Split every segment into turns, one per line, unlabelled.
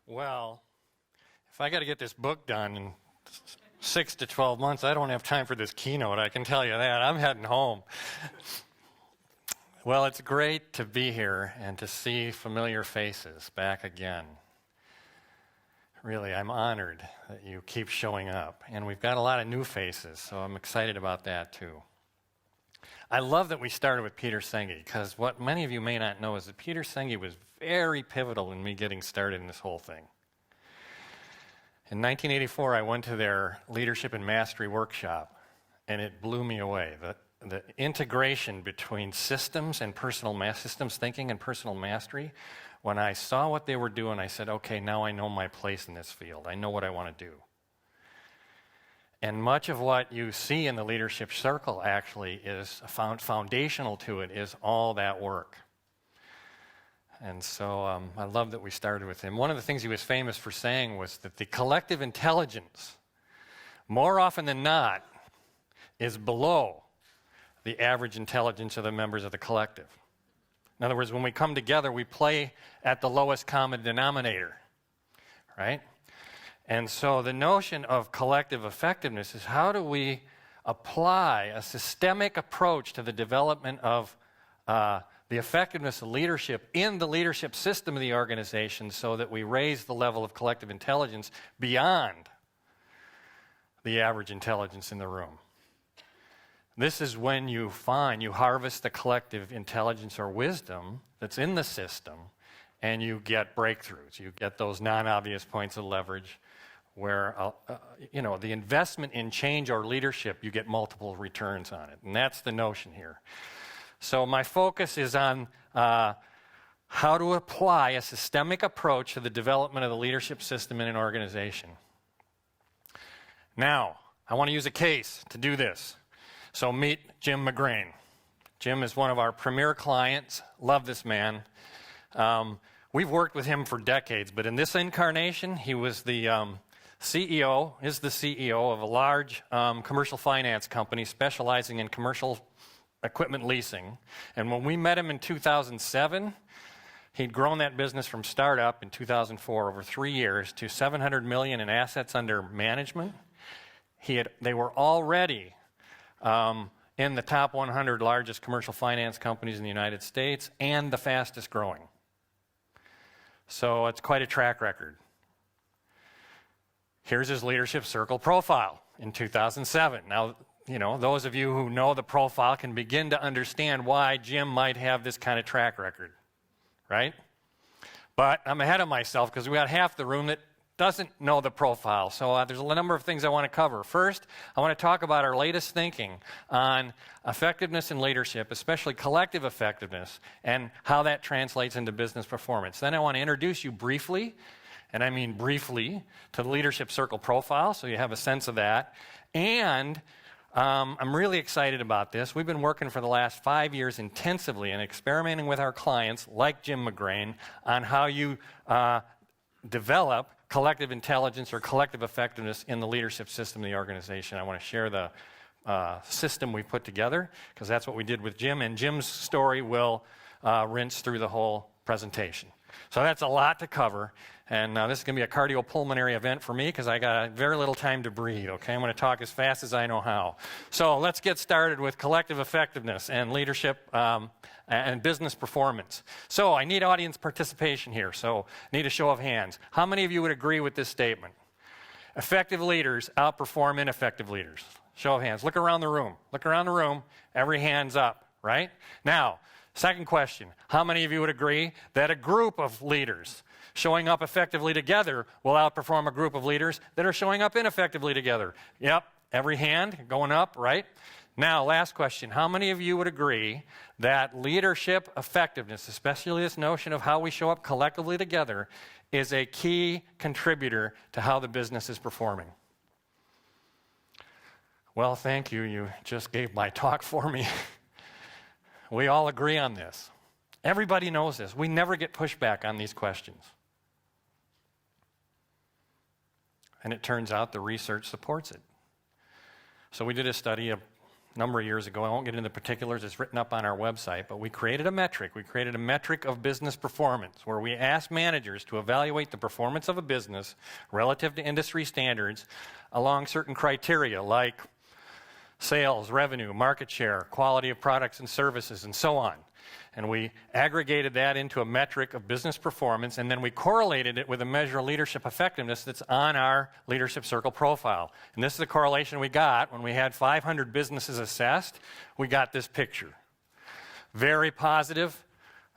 Well, if I got to get this book done in 6 to 12 months, I don't have time for this keynote, I can tell you that. I'm heading home. Well, it's great to be here and to see familiar faces back again. Really, I'm honored that you keep showing up. And we've got a lot of new faces, so I'm excited about that too. I love that we started with Peter Senge, because what many of you may not know is that Peter Senge was very pivotal in me getting started in this whole thing. In 1984, I went to their Leadership and Mastery workshop, and it blew me away. The integration between systems and systems thinking and personal mastery, when I saw what they were doing, I said, okay, now I know my place in this field. I know what I want to do. And much of what you see in the leadership circle actually is foundational to it, is all that work. And so I love that we started with him. One of the things he was famous for saying was that the collective intelligence, more often than not, is below the average intelligence of the members of the collective. In other words, when we come together, we play at the lowest common denominator, right? And so the notion of collective effectiveness is, how do we apply a systemic approach to the development of the effectiveness of leadership in the leadership system of the organization, so that we raise the level of collective intelligence beyond the average intelligence in the room. This is when you harvest the collective intelligence or wisdom that's in the system, and you get breakthroughs. You get those non-obvious points of leverage where, the investment in change or leadership, you get multiple returns on it. And that's the notion here. So my focus is on how to apply a systemic approach to the development of the leadership system in an organization. Now, I want to use a case to do this. So meet Jim McGrain. Jim is one of our premier clients. Love this man. We've worked with him for decades, but in this incarnation, he was the CEO of a large commercial finance company specializing in commercial equipment leasing. And when we met him in 2007, he'd grown that business from startup in 2004 over 3 years to $700 million in assets under management. They were already in the top 100 largest commercial finance companies in the United States and the fastest growing. So it's quite a track record. Here's his leadership circle profile in 2007. Now, those of you who know the profile can begin to understand why Jim might have this kind of track record, right? But I'm ahead of myself, because we got half the room that doesn't know the profile. So there's a number of things I want to cover. First, I want to talk about our latest thinking on effectiveness in leadership, especially collective effectiveness, and how that translates into business performance. Then I want to introduce you briefly, and I mean briefly, to the leadership circle profile, so you have a sense of that. And I'm really excited about this. We've been working for the last 5 years intensively and experimenting with our clients, like Jim McGrain, on how you develop collective intelligence or collective effectiveness in the leadership system of the organization. I want to share the system we put together, because that's what we did with Jim, and Jim's story will rinse through the whole presentation. So that's a lot to cover, and this is going to be a cardiopulmonary event for me, because I got very little time to breathe, okay? I'm going to talk as fast as I know how. So let's get started with collective effectiveness and leadership and business performance. So I need audience participation here, so I need a show of hands. How many of you would agree with this statement? Effective leaders outperform ineffective leaders. Show of hands. Look around the room. Look around the room. Every hand's up, right? Now, second question. How many of you would agree that a group of leaders showing up effectively together will outperform a group of leaders that are showing up ineffectively together? Yep, every hand going up, right? Now, last question. How many of you would agree that leadership effectiveness, especially this notion of how we show up collectively together, is a key contributor to how the business is performing? Well, thank you. You just gave my talk for me. We all agree on this. Everybody knows this. We never get pushback on these questions. And it turns out the research supports it. So we did a study a number of years ago. I won't get into the particulars. It's written up on our website. But we created a metric. We created a metric of business performance where we asked managers to evaluate the performance of a business relative to industry standards along certain criteria like sales, revenue, market share, quality of products and services, and so on. And we aggregated that into a metric of business performance, and then we correlated it with a measure of leadership effectiveness that's on our leadership circle profile. And this is the correlation we got when we had 500 businesses assessed. We got this picture. Very positive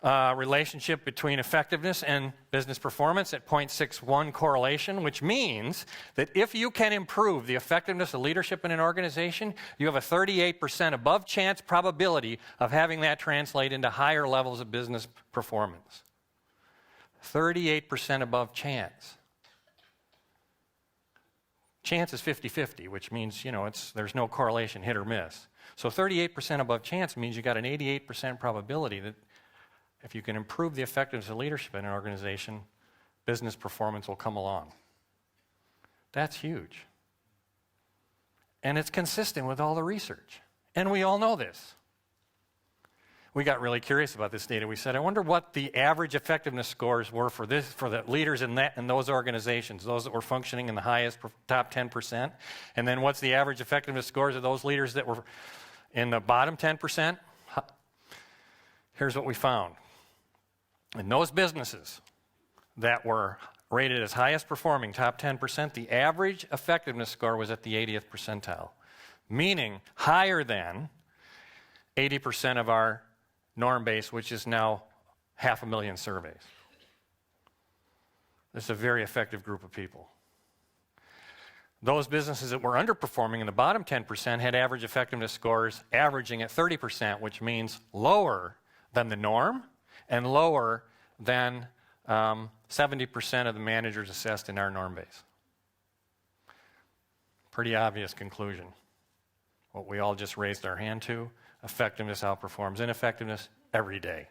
relationship between effectiveness and business performance at 0.61 correlation, which means that if you can improve the effectiveness of leadership in an organization, you have a 38% above chance probability of having that translate into higher levels of business performance. 38% above chance. Chance is 50-50, which means, there's no correlation, hit or miss. So 38% above chance means you got an 88% probability that if you can improve the effectiveness of leadership in an organization, business performance will come along. That's huge. And it's consistent with all the research. And we all know this. We got really curious about this data. We said, I wonder what the average effectiveness scores were for the leaders in those organizations, those that were functioning in the highest top 10%. And then what's the average effectiveness scores of those leaders that were in the bottom 10%? Here's what we found. In those businesses that were rated as highest performing, top 10%, the average effectiveness score was at the 80th percentile, meaning higher than 80% of our norm base, which is now 500,000 surveys. This is a very effective group of people. Those businesses that were underperforming in the bottom 10% had average effectiveness scores averaging at 30%, which means lower than the norm and lower than 70% of the managers assessed in our norm base. Pretty obvious conclusion. What we all just raised our hand to, effectiveness outperforms ineffectiveness every day.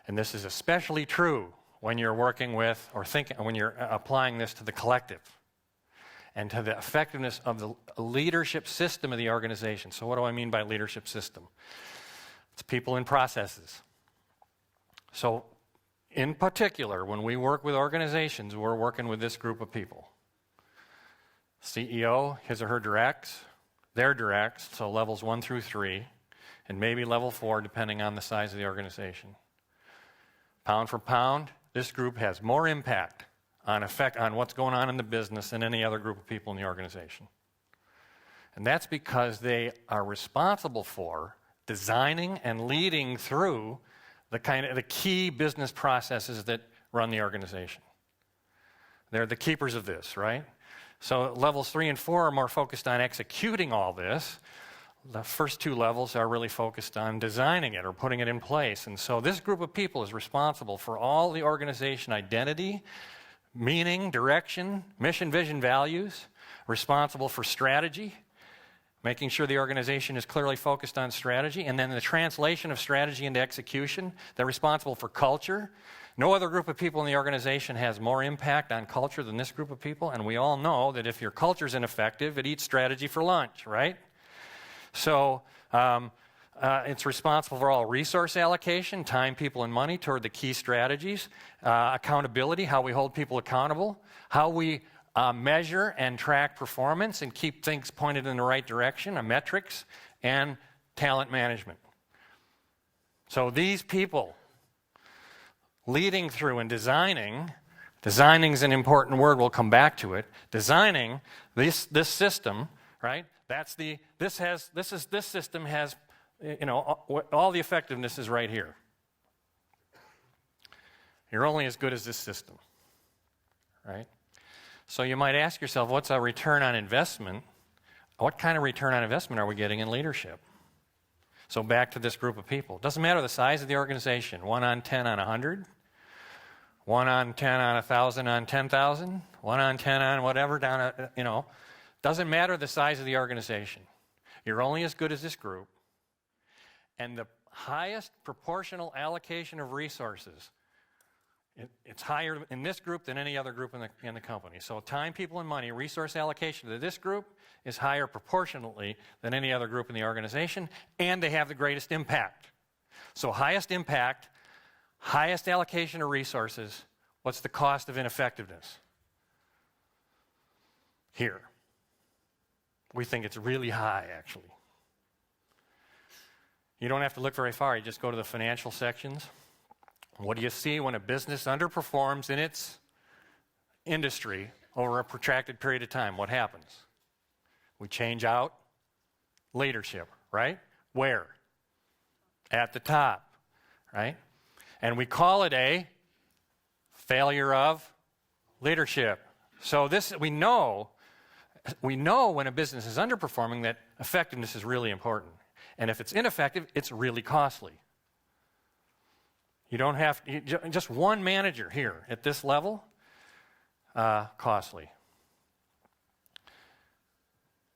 And this is especially true when you're working with when you're applying this to the collective and to the effectiveness of the leadership system of the organization. So what do I mean by leadership system? It's people and processes. So in particular, when we work with organizations, we're working with this group of people. CEO, his or her directs, their directs, so levels 1 through 3, and maybe level 4 depending on the size of the organization. Pound for pound, this group has more impact on what's going on in the business than any other group of people in the organization. And that's because they are responsible for designing and leading through the key business processes that run the organization. They're the keepers of this, right? So levels 3 and 4 are more focused on executing all this. The first two levels are really focused on designing it or putting it in place. And so this group of people is responsible for all the organization identity, meaning, direction, mission, vision, values, responsible for strategy, making sure the organization is clearly focused on strategy, and then the translation of strategy into execution. They're responsible for culture. No other group of people in the organization has more impact on culture than this group of people, and we all know that if your culture's ineffective, it eats strategy for lunch, right? So it's responsible for all resource allocation, time, people, and money toward the key strategies, accountability, how we hold people accountable, how we measure and track performance and keep things pointed in the right direction, metrics, and talent management. So these people leading through and designing is an important word, we'll come back to it, designing this system, right? This system has, all the effectiveness is right here. You're only as good as this system, right? So you might ask yourself, what's a return on investment? What kind of return on investment are we getting in leadership? So back to this group of people. It doesn't matter the size of the organization, 1 on 10 on 100, 1 on 10 on 1,000 on 10,000, 1 on 10 on whatever, doesn't matter the size of the organization. You're only as good as this group. And the highest proportional allocation of resources It's higher in this group than any other group in the company. So time, people, and money, resource allocation to this group is higher proportionately than any other group in the organization, and they have the greatest impact. So highest impact, highest allocation of resources. What's the cost of ineffectiveness? Here. We think it's really high, actually. You don't have to look very far. You just go to the financial sections. What do you see when a business underperforms in its industry over a protracted period of time? What happens? We change out leadership, right? Where? At the top, right? And we call it a failure of leadership. So this, we know when a business is underperforming that effectiveness is really important. And if it's ineffective, it's really costly. You don't have, just one manager here at this level, costly.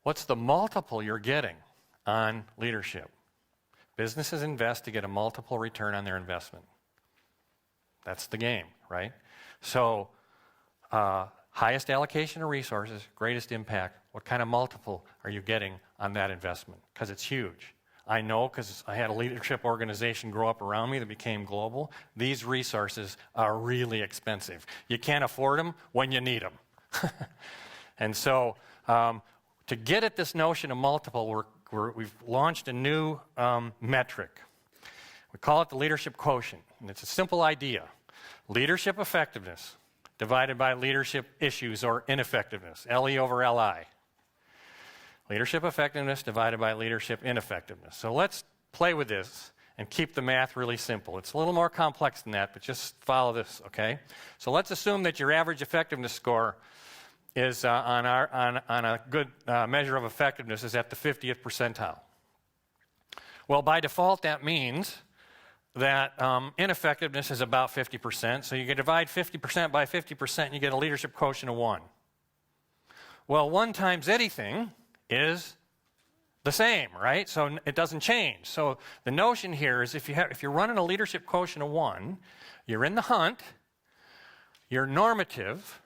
What's the multiple you're getting on leadership? Businesses invest to get a multiple return on their investment. That's the game, right? So, highest allocation of resources, greatest impact. What kind of multiple are you getting on that investment? Because it's huge. I know because I had a leadership organization grow up around me that became global. These resources are really expensive. You can't afford them when you need them. And so to get at this notion of multiple, we've launched a new metric. We call it the leadership quotient. And it's a simple idea. Leadership effectiveness divided by leadership issues or ineffectiveness, LE over LI. Leadership effectiveness divided by leadership ineffectiveness. So let's play with this and keep the math really simple. It's a little more complex than that, but just follow this, okay? So let's assume that your average effectiveness score is on a good measure of effectiveness is at the 50th percentile. Well, by default, that means that ineffectiveness is about 50%. So you can divide 50% by 50% and you get a leadership quotient of 1. Well, 1 times anything is the same, right? So it doesn't change. So the notion here is if you're running a leadership quotient of 1, you're in the hunt, you're normative,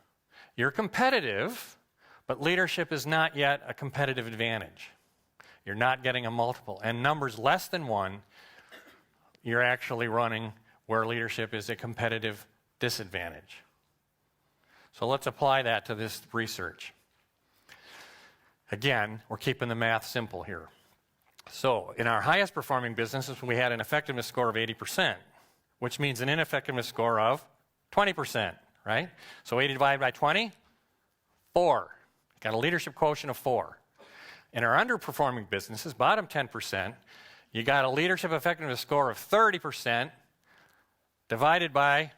you're competitive, but leadership is not yet a competitive advantage. You're not getting a multiple. And numbers less than 1, you're actually running where leadership is a competitive disadvantage. So let's apply that to this research. Again, we're keeping the math simple here. So in our highest performing businesses, we had an effectiveness score of 80%, which means an ineffectiveness score of 20%, right? So 80 divided by 20, 4. Got a leadership quotient of 4. In our underperforming businesses, bottom 10%, you got a leadership effectiveness score of 30%, divided by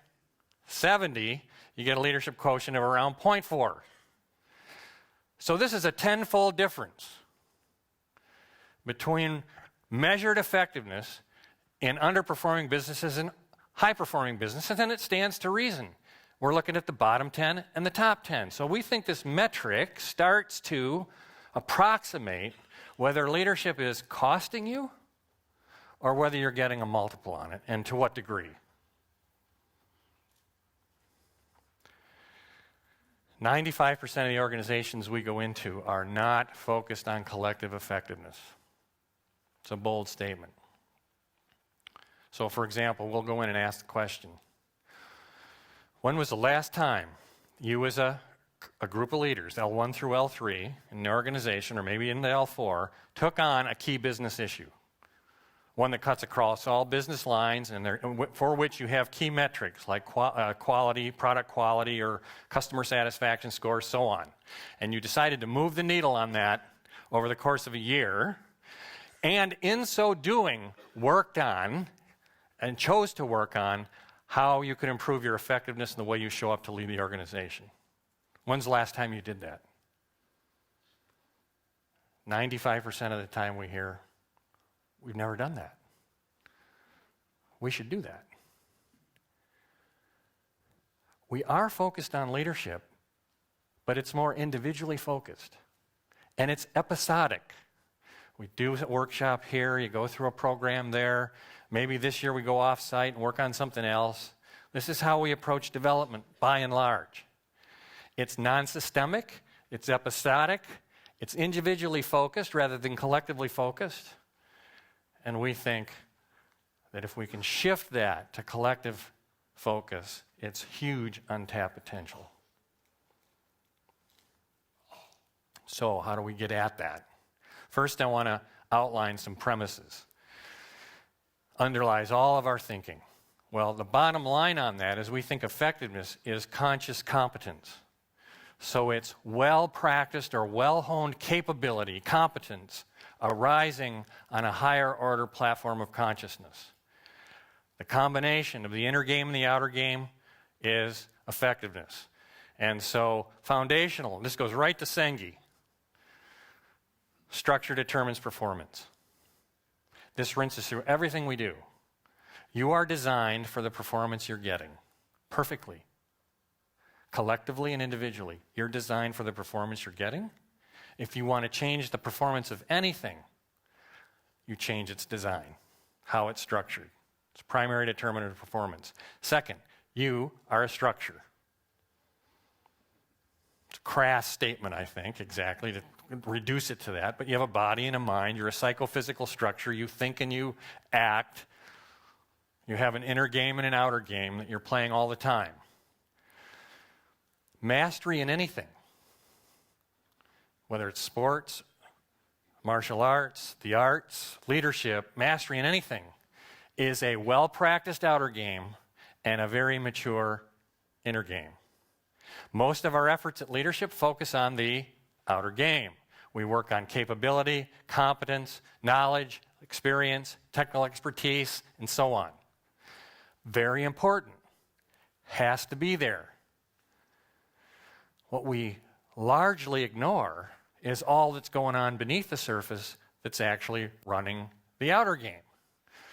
70, you get a leadership quotient of around 0.4. So this is a 10-fold difference between measured effectiveness in underperforming businesses and high-performing businesses, and it stands to reason. We're looking at the bottom 10 and the top 10. So we think this metric starts to approximate whether leadership is costing you or whether you're getting a multiple on it, and to what degree. 95% of the organizations we go into are not focused on collective effectiveness. It's a bold statement. So for example, we'll go in and ask the question, when was the last time you as a group of leaders, L1 through L3, in an organization, or maybe in the L4, took on a key business issue? One that cuts across all business lines and for which you have key metrics like quality, product quality, or customer satisfaction scores, so on. And you decided to move the needle on that over the course of a year, and in so doing, worked on and chose to work on how you could improve your effectiveness and the way you show up to lead the organization. When's the last time you did that? 95% of the time we hear, we've never done that. We should do that. We are focused on leadership, but it's more individually focused. And it's episodic. We do a workshop here, you go through a program there. Maybe this year we go off-site and work on something else. This is how we approach development by and large. It's non-systemic, it's episodic, it's individually focused rather than collectively focused. And we think that if we can shift that to collective focus, it's huge untapped potential. So how do we get at that? First, I want to outline some premises. Underlies all of our thinking. Well, the bottom line on that is we think effectiveness is conscious competence. So it's well-practiced or well-honed capability, competence, arising on a higher order platform of consciousness. The combination of the inner game and the outer game is effectiveness. And so foundational, this goes right to Sengi. Structure determines performance. This rinses through everything we do. You are designed for the performance you're getting, perfectly. Collectively and individually, you're designed for the performance you're getting. If you want to change the performance of anything, you change its design, how it's structured. It's a primary determinant of performance. Second, you are a structure. It's a crass statement, I think, exactly, to reduce it to that, but you have a body and a mind. You're a psychophysical structure. You think and you act. You have an inner game and an outer game that you're playing all the time. Mastery in anything, whether it's sports, martial arts, the arts, leadership, mastery in anything, is a well-practiced outer game and a very mature inner game. Most of our efforts at leadership focus on the outer game. We work on capability, competence, knowledge, experience, technical expertise, and so on. Very important. Has to be there. What we largely ignore is all that's going on beneath the surface that's actually running the outer game.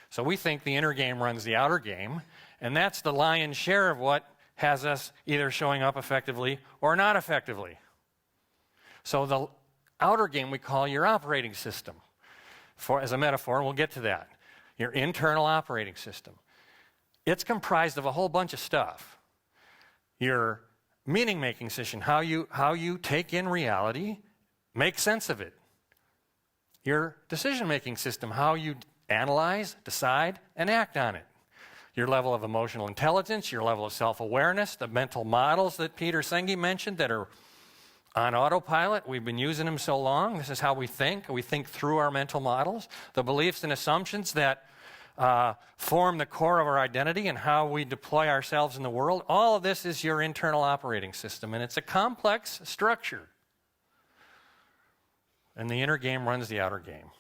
So we think the inner game runs the outer game, and that's the lion's share of what has us either showing up effectively or not effectively. So the outer game we call your operating system, as a metaphor, and we'll get to that. Your internal operating system. It's comprised of a whole bunch of stuff. Your meaning-making system, how you take in reality, make sense of it. Your decision-making system, how you analyze, decide, and act on it. Your level of emotional intelligence, your level of self-awareness, the mental models that Peter Senge mentioned that are on autopilot. We've been using them so long. This is how we think. We think through our mental models. The beliefs and assumptions that form the core of our identity and how we deploy ourselves in the world. All of this is your internal operating system, and it's a complex structure. And the inner game runs the outer game.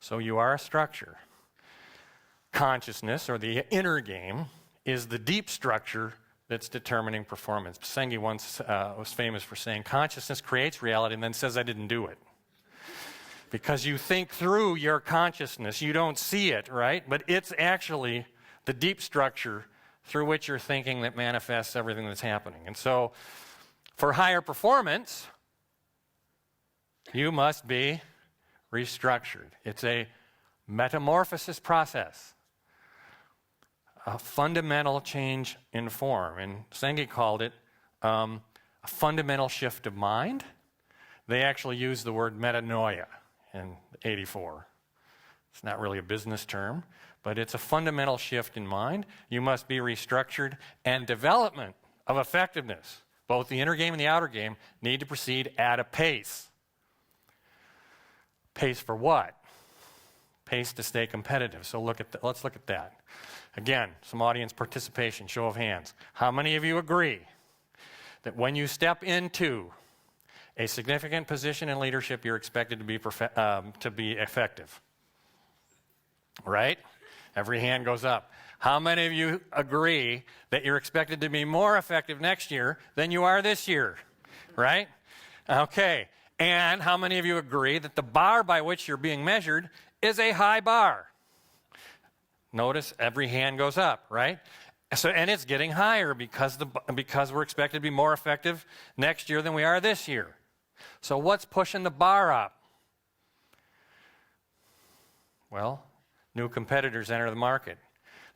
So you are a structure. Consciousness, or the inner game, is the deep structure that's determining performance. Senge once was famous for saying, consciousness creates reality and then says, I didn't do it. Because you think through your consciousness, you don't see it, right? But it's actually the deep structure through which you're thinking that manifests everything that's happening. And so, for higher performance, you must be restructured. It's a metamorphosis process, a fundamental change in form. And Senge called it a fundamental shift of mind. They actually use the word metanoia in 84. It's not really a business term, but it's a fundamental shift in mind. You must be restructured, and development of effectiveness, both the inner game and the outer game, need to proceed at a pace. Pace for what? Pace to stay competitive. So let's look at that. Again, some audience participation, show of hands. How many of you agree that when you step into a significant position in leadership, you're expected to be effective? Right? Every hand goes up. How many of you agree that you're expected to be more effective next year than you are this year? Right? Okay. And how many of you agree that the bar by which you're being measured is a high bar? Notice every hand goes up, right? So, and it's getting higher because we're expected to be more effective next year than we are this year. So what's pushing the bar up? Well, new competitors enter the market.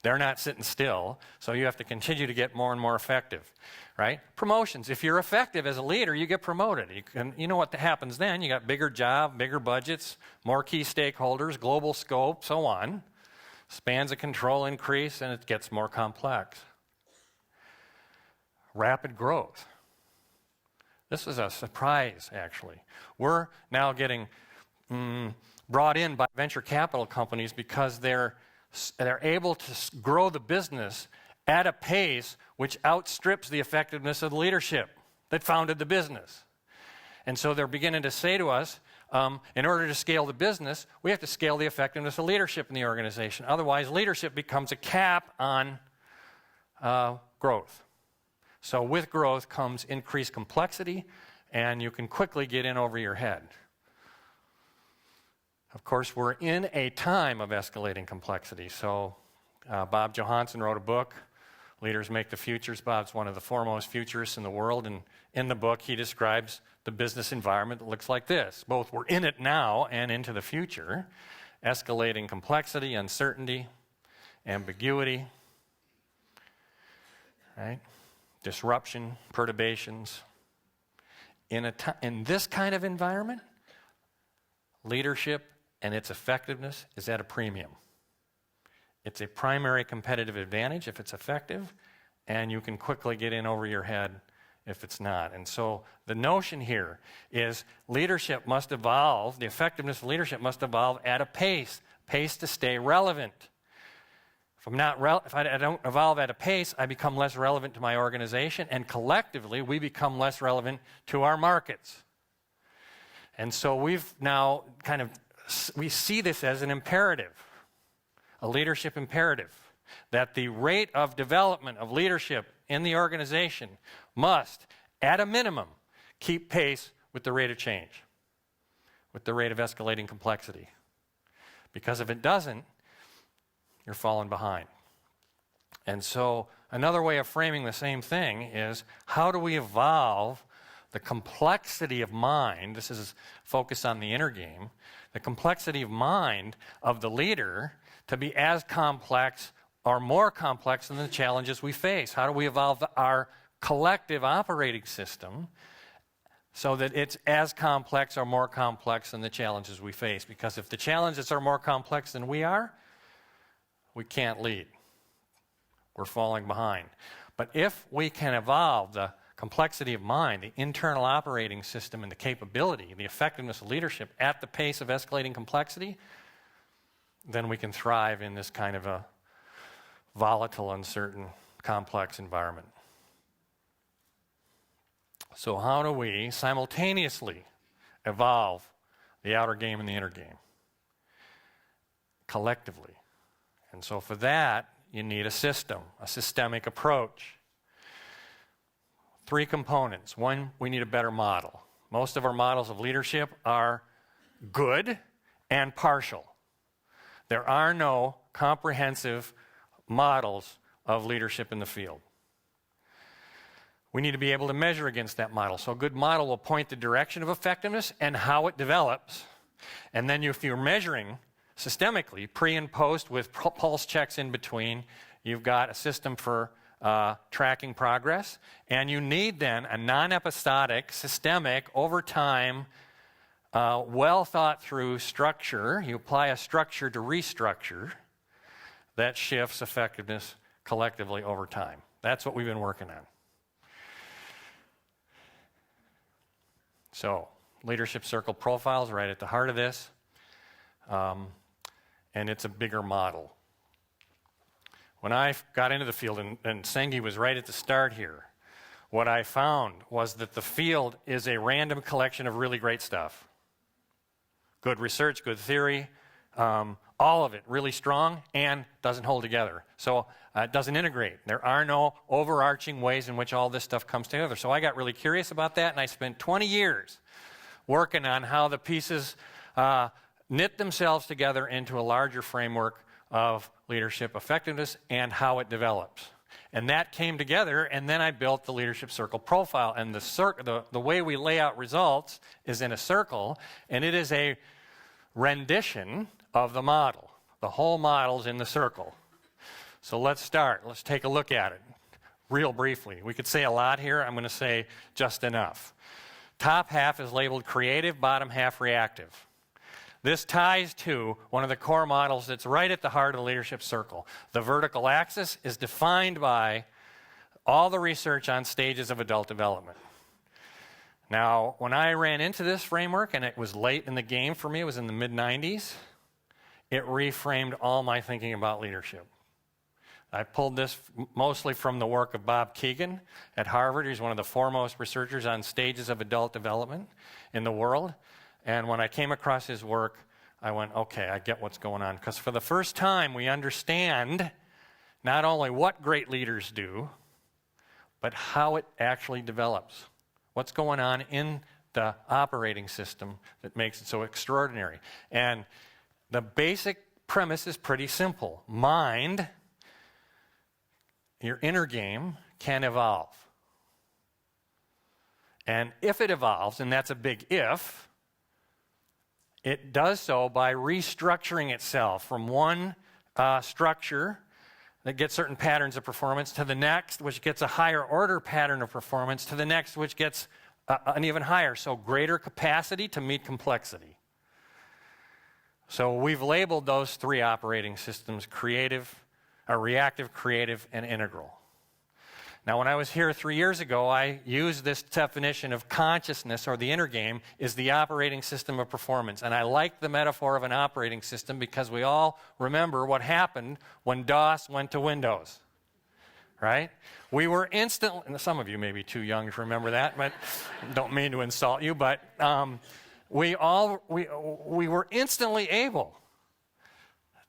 They're not sitting still, so you have to continue to get more and more effective, right? Promotions. If you're effective as a leader, you get promoted. You know what happens then? You got bigger job, bigger budgets, more key stakeholders, global scope, so on. Spans of control increase, and it gets more complex. Rapid growth. This is a surprise, actually. We're now getting brought in by venture capital companies because they're able to grow the business at a pace which outstrips the effectiveness of the leadership that founded the business. And so they're beginning to say to us, in order to scale the business, we have to scale the effectiveness of leadership in the organization. Otherwise, leadership becomes a cap on growth. So with growth comes increased complexity, and you can quickly get in over your head. Of course, we're in a time of escalating complexity. So Bob Johansen wrote a book, Leaders Make the Futures. Bob's one of the foremost futurists in the world, and in the book he describes the business environment that looks like this. Both we're in it now and into the future. Escalating complexity, uncertainty, ambiguity, right? Disruption, perturbations. In this kind of environment, leadership and its effectiveness is at a premium. It's a primary competitive advantage if it's effective, and you can quickly get in over your head if it's not. And so the notion here is leadership must evolve, the effectiveness of leadership must evolve at a pace to stay relevant. If I don't evolve at a pace, I become less relevant to my organization, and collectively we become less relevant to our markets. And so we've now we see this as an imperative, a leadership imperative, that the rate of development of leadership in the organization must, at a minimum, keep pace with the rate of change, with the rate of escalating complexity. Because if it doesn't, you're falling behind. And so another way of framing the same thing is, how do we evolve the complexity of mind? This is focused on the inner game. The complexity of mind of the leader to be as complex or more complex than the challenges we face. How do we evolve our collective operating system so that it's as complex or more complex than the challenges we face? Because if the challenges are more complex than we are, we can't lead. We're falling behind. But if we can evolve the complexity of mind, the internal operating system, and the capability, the effectiveness of leadership at the pace of escalating complexity, then we can thrive in this kind of a volatile, uncertain, complex environment. So how do we simultaneously evolve the outer game and the inner game? Collectively. And so for that, you need a system, a systemic approach. 3 components. 1, we need a better model. Most of our models of leadership are good and partial. There are no comprehensive models of leadership in the field. We need to be able to measure against that model. So a good model will point the direction of effectiveness and how it develops. And then if you're measuring systemically, pre and post with pulse checks in between, you've got a system for tracking progress, and you need then a non-episodic, systemic, over time, well thought through structure. You apply a structure to restructure that shifts effectiveness collectively over time. That's what we've been working on. So, leadership circle profiles right at the heart of this, and it's a bigger model. When I got into the field, and Sengi was right at the start here, what I found was that the field is a random collection of really great stuff. Good research, good theory, all of it really strong and doesn't hold together. So it doesn't integrate. There are no overarching ways in which all this stuff comes together. So I got really curious about that, and I spent 20 years working on how the pieces knit themselves together into a larger framework of leadership effectiveness and how it develops. And that came together, and then I built the leadership circle profile. And the way we lay out results is in a circle, and it is a rendition of the model. The whole model's in the circle. So let's start. Let's take a look at it real briefly. We could say a lot here. I'm going to say just enough. Top half is labeled creative, bottom half reactive. This ties to one of the core models that's right at the heart of the leadership circle. The vertical axis is defined by all the research on stages of adult development. Now, when I ran into this framework, and it was late in the game for me, it was in the mid-90s, it reframed all my thinking about leadership. I pulled this mostly from the work of Bob Keegan at Harvard. He's one of the foremost researchers on stages of adult development in the world. And when I came across his work, I went, okay, I get what's going on. Because for the first time, we understand not only what great leaders do, but how it actually develops. What's going on in the operating system that makes it so extraordinary. And the basic premise is pretty simple. Mind, your inner game, can evolve. And if it evolves, and that's a big if, it does so by restructuring itself from one structure that gets certain patterns of performance to the next, which gets a higher order pattern of performance, to the next, which gets an even higher, so greater capacity to meet complexity. So we've labeled those three operating systems reactive, creative, and integral. Now, when I was here 3 years ago, I used this definition of consciousness, or the inner game, is the operating system of performance. And I like the metaphor of an operating system because we all remember what happened when DOS went to Windows, right? We were instantly, and some of you may be too young to remember that, but don't mean to insult you, but we were instantly able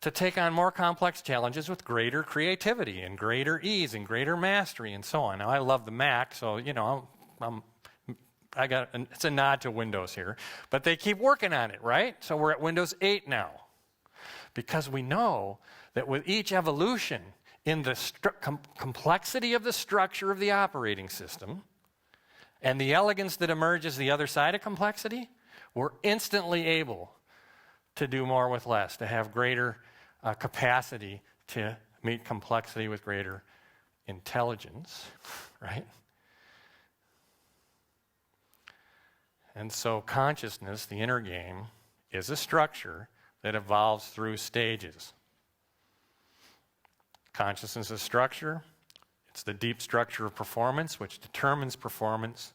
to take on more complex challenges with greater creativity and greater ease and greater mastery and so on. Now, I love the Mac, so, you know, it's a nod to Windows here. But they keep working on it, right? So we're at Windows 8 now. Because we know that with each evolution in the complexity of the structure of the operating system and the elegance that emerges the other side of complexity, we're instantly able to do more with less, to have greater capacity to meet complexity with greater intelligence, right? And so consciousness, the inner game, is a structure that evolves through stages. Consciousness is structure. It's the deep structure of performance, which determines performance.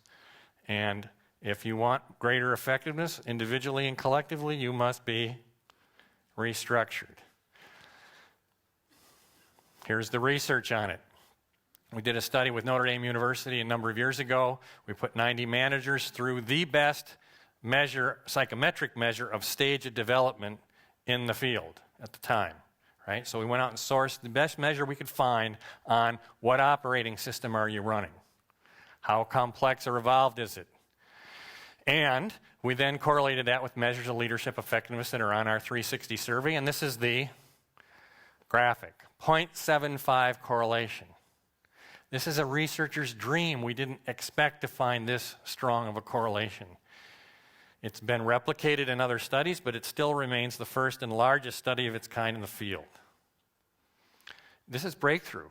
And if you want greater effectiveness individually and collectively, you must be restructured. Here's the research on it. We did a study with Notre Dame University a number of years ago. We put 90 managers through the best psychometric measure of stage of development in the field at the time. Right? So we went out and sourced the best measure we could find on what operating system are you running? How complex or evolved is it? And we then correlated that with measures of leadership effectiveness that are on our 360 survey, and this is the graphic, 0.75 correlation. This is a researcher's dream. We didn't expect to find this strong of a correlation. It's been replicated in other studies, but it still remains the first and largest study of its kind in the field. This is breakthrough.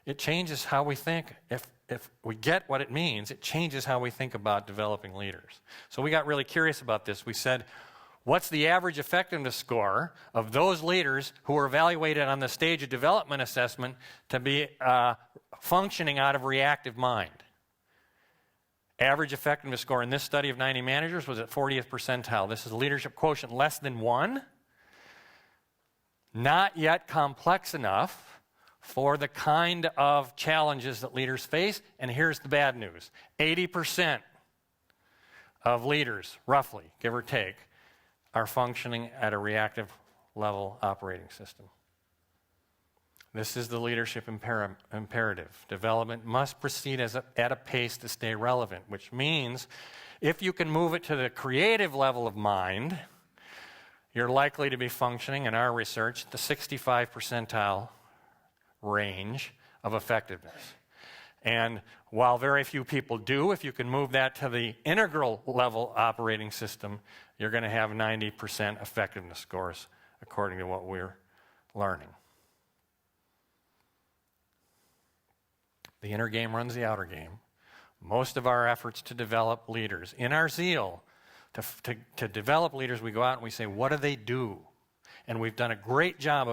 It changes how we think. If we get what it means, it changes how we think about developing leaders. So we got really curious about this. We said, what's the average effectiveness score of those leaders who are evaluated on the stage of development assessment to be functioning out of reactive mind? Average effectiveness score in this study of 90 managers was at 40th percentile. This is a leadership quotient less than 1. Not yet complex enough for the kind of challenges that leaders face. And here's the bad news. 80% of leaders, roughly, give or take, are functioning at a reactive level operating system. This is the leadership imperative. Development must proceed at a pace to stay relevant, which means if you can move it to the creative level of mind, you're likely to be functioning, in our research, the 65 percentile range of effectiveness. And while very few people do, if you can move that to the integral level operating system, you're going to have 90% effectiveness scores, according to what we're learning. The inner game runs the outer game. Most of our efforts to develop leaders, in our zeal to develop leaders, we go out and we say, what do they do? And we've done a great job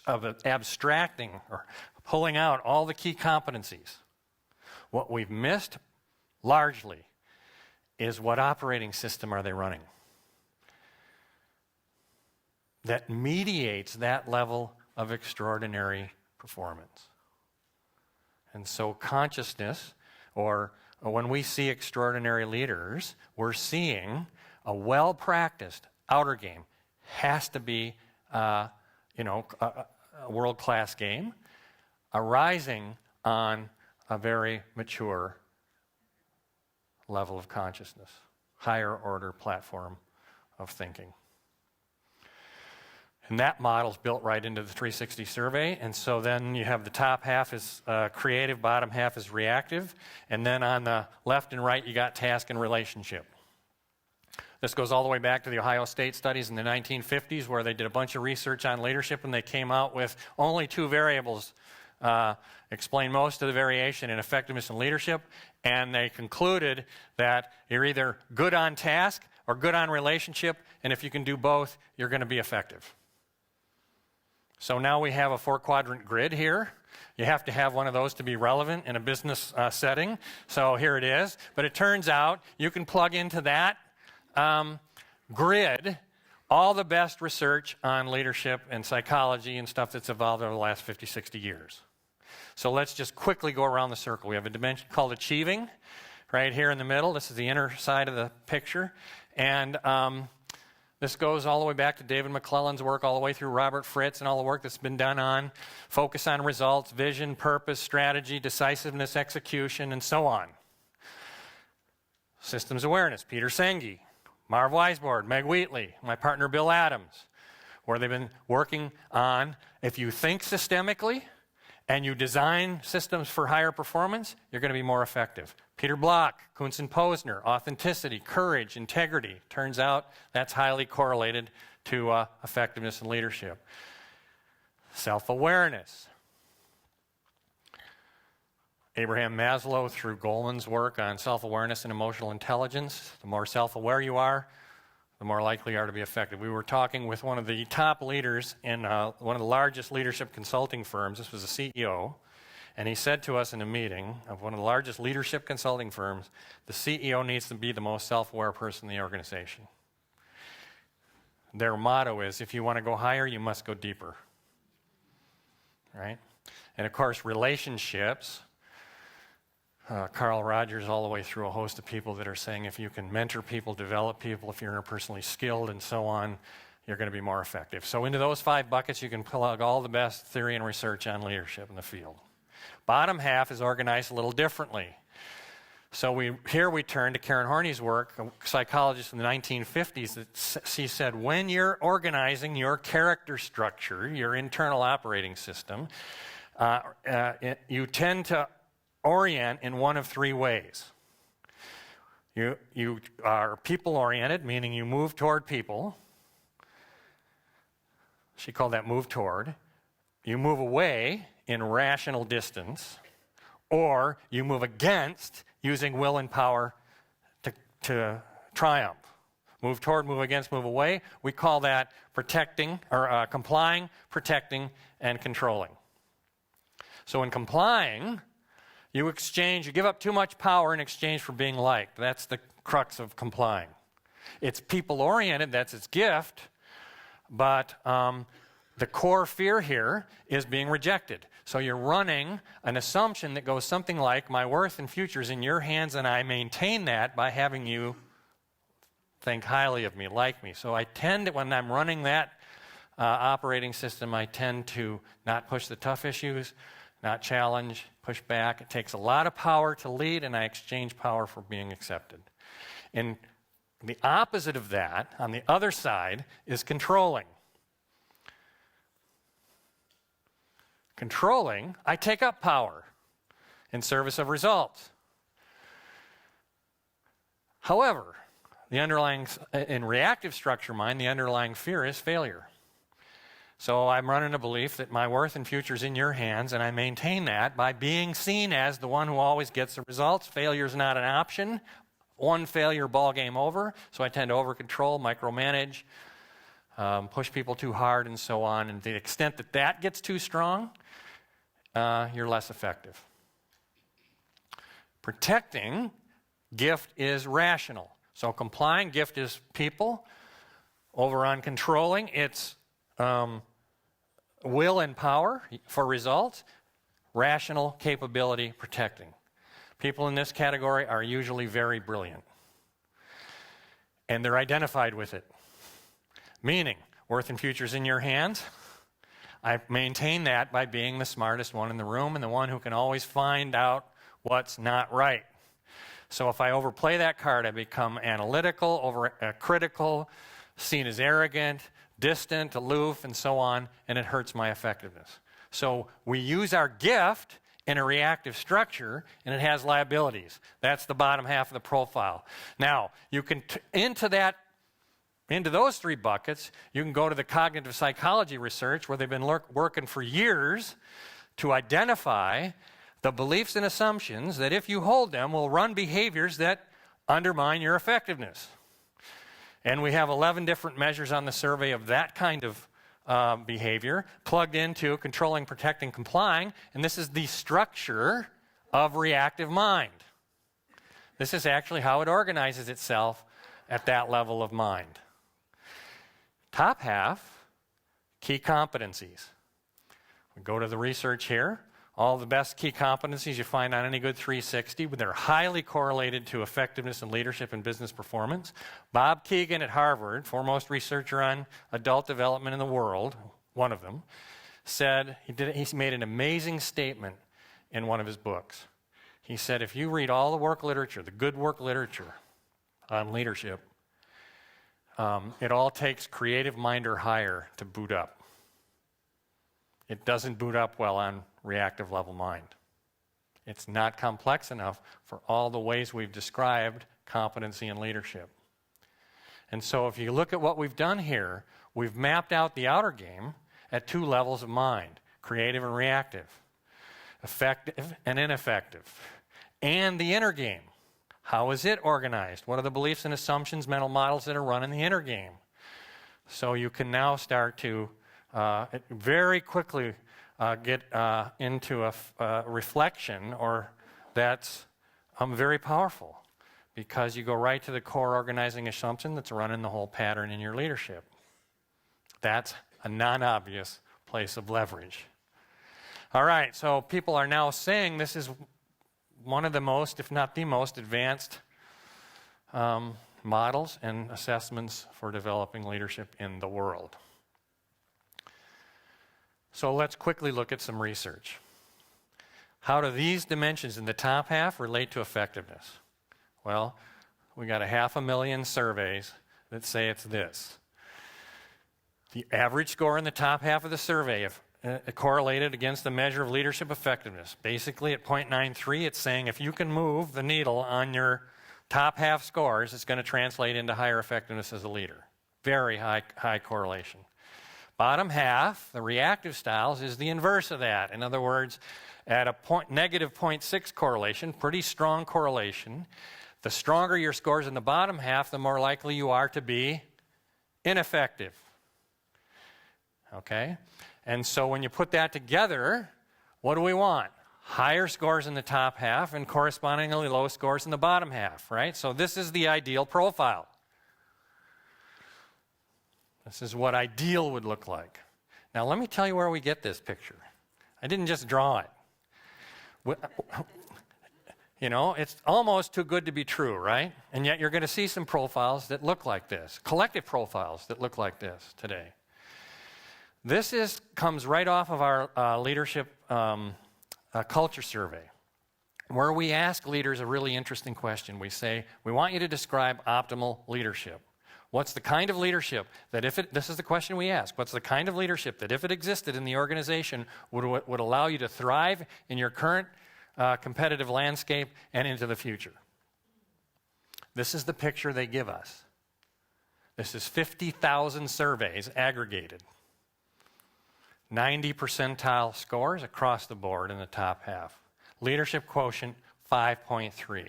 of abstracting or pulling out all the key competencies. What we've missed largely is what operating system are they running that mediates that level of extraordinary performance. And so consciousness, or when we see extraordinary leaders, we're seeing a well-practiced outer game. Has to be, a world-class game, arising on a very mature level of consciousness, higher order platform of thinking. And that model's built right into the 360 survey. And so then you have the top half is creative, bottom half is reactive. And then on the left and right, you got task and relationship. This goes all the way back to the Ohio State studies in the 1950s, where they did a bunch of research on leadership, and they came out with only 2 variables explain most of the variation in effectiveness in leadership. And they concluded that you're either good on task or good on relationship, and if you can do both, you're going to be effective. So now we have a 4-quadrant grid here. You have to have one of those to be relevant in a business setting. So here it is. But it turns out you can plug into that grid all the best research on leadership and psychology and stuff that's evolved over the last 50, 60 years. So let's just quickly go around the circle. We have a dimension called achieving right here in the middle. This is the inner side of the picture. And this goes all the way back to David McClellan's work, all the way through Robert Fritz and all the work that's been done on focus on results, vision, purpose, strategy, decisiveness, execution, and so on. Systems awareness, Peter Senge, Marv Weisbord, Meg Wheatley, my partner Bill Adams, where they've been working on if you think systemically and you design systems for higher performance, you're going to be more effective. Peter Block, Kuntz and Posner, authenticity, courage, integrity. Turns out that's highly correlated to effectiveness in leadership. Self-awareness. Abraham Maslow, through Goleman's work on self-awareness and emotional intelligence, the more self-aware you are, the more likely you are to be effective. We were talking with one of the top leaders in one of the largest leadership consulting firms. This was a CEO. And he said to us in a meeting of one of the largest leadership consulting firms, the CEO needs to be the most self-aware person in the organization. Their motto is, if you want to go higher, you must go deeper. Right? And of course, relationships. Carl Rogers, all the way through a host of people that are saying if you can mentor people, develop people, if you're interpersonally skilled and so on, you're going to be more effective. So into those 5 buckets, you can plug all the best theory and research on leadership in the field. Bottom half is organized a little differently. So here we turn to Karen Horney's work, a psychologist in the 1950s, that she said when you're organizing your character structure, your internal operating system, you tend to orient in one of 3 ways. You are people-oriented, meaning you move toward people. She called that move toward. You move away in rational distance, or you move against using will and power to triumph. Move toward, move against, move away. We call that protecting, or complying, protecting, and controlling. So in complying, you give up too much power in exchange for being liked. That's the crux of complying. It's people-oriented, that's its gift, but the core fear here is being rejected. So you're running an assumption that goes something like, my worth and future is in your hands, and I maintain that by having you think highly of me, like me. So I tend to, when I'm running that operating system, I tend to not push the tough issues, not challenge, push back. It takes a lot of power to lead, and I exchange power for being accepted. And the opposite of that, on the other side, is controlling. Controlling, I take up power in service of results. However, in reactive structure mind, the underlying fear is failure. So I'm running a belief that my worth and future is in your hands, and I maintain that by being seen as the one who always gets the results. Failure is not an option. One failure, ball game over. So I tend to over-control, micromanage, push people too hard, and so on. And to the extent that that gets too strong, you're less effective. Protecting, gift is rational. So complying, gift is people. Over on controlling, it's will and power for results. Rational capability, protecting. People in this category are usually very brilliant. And they're identified with it. Meaning, worth and future is in your hands. I maintain that by being the smartest one in the room and the one who can always find out what's not right. So if I overplay that card, I become analytical, critical, seen as arrogant, distant, aloof, and so on, and it hurts my effectiveness. So we use our gift in a reactive structure, and it has liabilities. That's the bottom half of the profile. Now, you can, into those three buckets, you can go to the cognitive psychology research where they've been working for years to identify the beliefs and assumptions that if you hold them will run behaviors that undermine your effectiveness. And we have 11 different measures on the survey of that kind of behavior plugged into controlling, protecting, complying, and this is the structure of reactive mind. This is actually how it organizes itself at that level of mind. Top half, key competencies. We go to the research here. All the best key competencies you find on any good 360, they're highly correlated to effectiveness in leadership and business performance. Bob Keegan at Harvard, foremost researcher on adult development in the world, one of them, said, he made an amazing statement in one of his books. He said, if you read all the work literature, the good work literature on leadership, it all takes creative mind or higher to boot up. It doesn't boot up well on reactive level mind. It's not complex enough for all the ways we've described competency and leadership. And so if you look at what we've done here, we've mapped out the outer game at two levels of mind, creative and reactive, effective and ineffective, and the inner game. How is it organized? What are the beliefs and assumptions, mental models that are run in the inner game? So you can now start to very quickly get into a reflection, or that's very powerful, because you go right to the core organizing assumption that's running the whole pattern in your leadership. That's a non-obvious place of leverage. All right, so people are now saying this is one of the most, if not the most advanced models and assessments for developing leadership in the world. So let's quickly look at some research. How do these dimensions in the top half relate to effectiveness? Well, we got 500,000 surveys that say it's this. The average score in the top half of the survey correlated against the measure of leadership effectiveness. Basically at 0.93, it's saying if you can move the needle on your top half scores, it's going to translate into higher effectiveness as a leader. Very high correlation. Bottom half, the reactive styles, is the inverse of that. In other words, at a negative 0.6 correlation, pretty strong correlation, the stronger your scores in the bottom half, the more likely you are to be ineffective. Okay? And so when you put that together, what do we want? Higher scores in the top half and correspondingly low scores in the bottom half, right? So this is the ideal profile. This is what ideal would look like. Now let me tell you where we get this picture. I didn't just draw it. You know, it's almost too good to be true, right? And yet you're going to see some profiles that look like this, collective profiles that look like this today. This comes right off of our leadership culture survey, where we ask leaders a really interesting question. We say, we want you to describe optimal leadership. What's the kind of leadership that this is the question we ask, what's the kind of leadership that if it existed in the organization would allow you to thrive in your current competitive landscape and into the future? This is the picture they give us. This is 50,000 surveys aggregated. 90 percentile scores across the board in the top half. Leadership quotient, 5.3.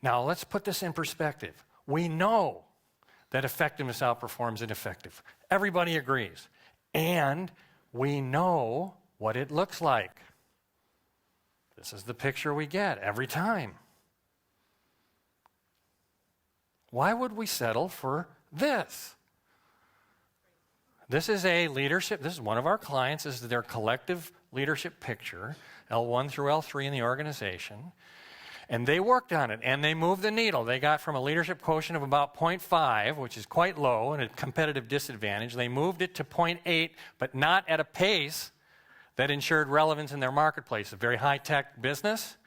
Now, let's put this in perspective. We know that effectiveness outperforms ineffective. Everybody agrees. And we know what it looks like. This is the picture we get every time. Why would we settle for this? This is a leadership, this is one of our clients, this is their collective leadership picture, L1 through L3 in the organization. And they worked on it, and they moved the needle. They got from a leadership quotient of about 0.5, which is quite low and a competitive disadvantage. They moved it to 0.8, but not at a pace that ensured relevance in their marketplace. A very high-tech business,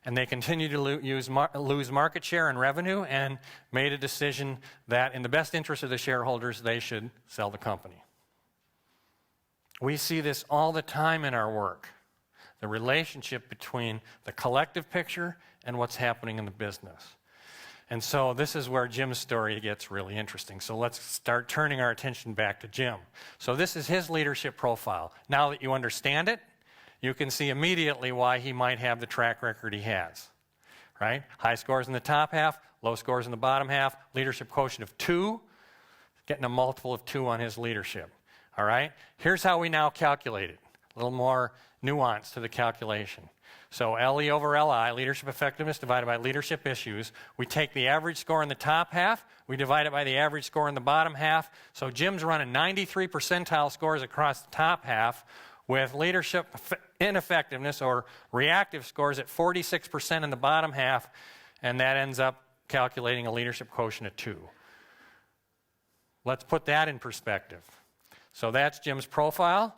and they continued to lose market share and revenue, and made a decision that in the best interest of the shareholders, they should sell the company. We see this all the time in our work. The relationship between the collective picture and what's happening in the business. And so this is where Jim's story gets really interesting. So let's start turning our attention back to Jim. So this is his leadership profile. Now that you understand it, you can see immediately why he might have the track record he has. Right? High scores in the top half, low scores in the bottom half, leadership quotient of 2, getting a multiple of 2 on his leadership. All right? Here's how we now calculate it. A little more nuance to the calculation. So LE over LI, leadership effectiveness divided by leadership issues. We take the average score in the top half, we divide it by the average score in the bottom half. So Jim's running 93 percentile scores across the top half with leadership ineffectiveness or reactive scores at 46% in the bottom half, and that ends up calculating a leadership quotient of 2. Let's put that in perspective. So that's Jim's profile.